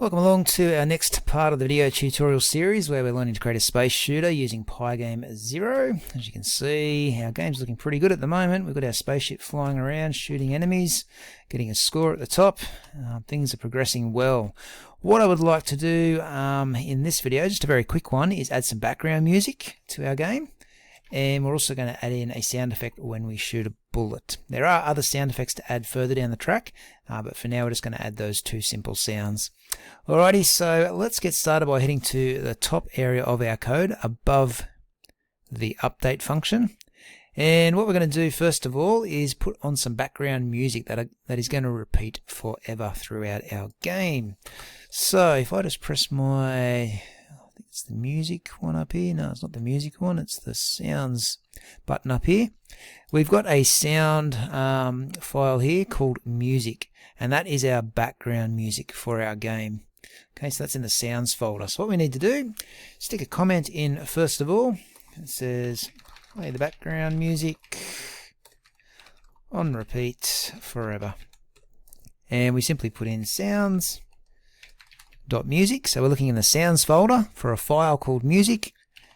Welcome along to our next part of the video tutorial series where we're learning to create a space shooter using Pygame Zero. As you can see, our game's looking pretty good at the moment. We've got our spaceship flying around, shooting enemies, getting a score at the top. Things are progressing well. What I would like to do in this video, just a very quick one, is add some background music to our game. And we're also going to add in a sound effect when we shoot a bullet. There are other sound effects to add further down the track, but for now we're just going to add those two simple sounds. Alrighty, so let's get started by heading to the top area of our code above the update function. And what we're going to do first of all is put on some background music that is going to repeat forever throughout our game. So if I just press my... it's the music one up here. No, it's not the music one. It's the sounds button up here. We've got a sound file here called music, and that is our background music for our game. Okay, so that's in the sounds folder. So what we need to do, stick a comment in first of all. It says, play the background music on repeat forever. And we simply put in sounds. .music, so we're looking in the sounds folder for a file called music,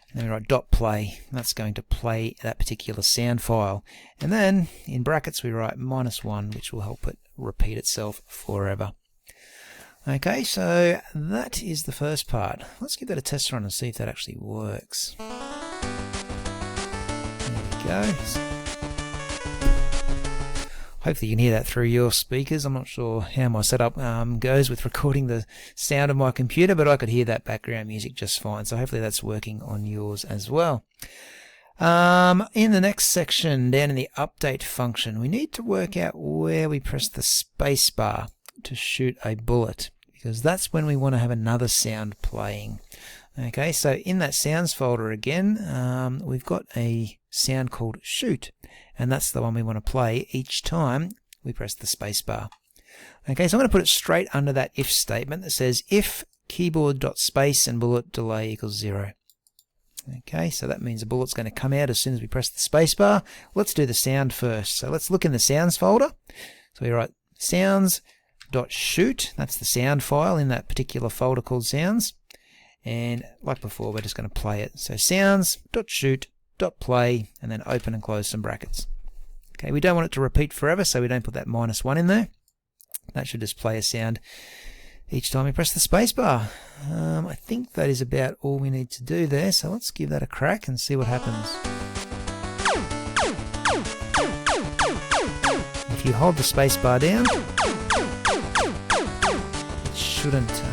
and then we write .play. That's going to play that particular sound file, and then in brackets we write -1, which will help it repeat itself forever. Okay, so that is the first part. Let's give that a test run and see if that actually works. There we go. Hopefully you can hear that through your speakers. I'm not sure how my setup goes with recording the sound of my computer, but I could hear that background music just fine. So hopefully that's working on yours as well. In the next section, down in the update function, we need to work out where we press the space bar to shoot a bullet, because that's when we want to have another sound playing. Okay, so in that sounds folder again, we've got a sound called shoot, and that's the one we want to play each time we press the space bar. Okay, so I'm going to put it straight under that if statement that says if keyboard.space and bullet delay equals 0. Okay, so that means the bullet's going to come out as soon as we press the space bar. Let's do the sound first. So let's look in the sounds folder. So we write sounds.shoot. That's the sound file in that particular folder called sounds. And like before, we're just going to play it. So sounds.shoot.play, and then open and close some brackets. Okay, we don't want it to repeat forever, so we don't put that -1 in there. That should just play a sound each time we press the spacebar. I think that is about all we need to do there, so let's give that a crack and see what happens. If you hold the spacebar down, it shouldn't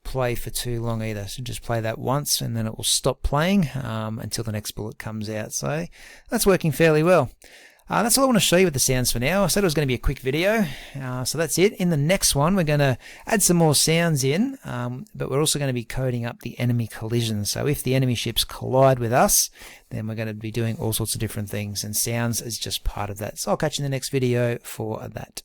play for too long either. So just play that once and then it will stop playing until the next bullet comes out. So that's working fairly well. That's all I want to show you with the sounds for now. I said it was going to be a quick video, so that's it. In the next one we're going to add some more sounds in, but we're also going to be coding up the enemy collisions. So if the enemy ships collide with us, then we're going to be doing all sorts of different things, and sounds is just part of that. So I'll catch you in the next video for that.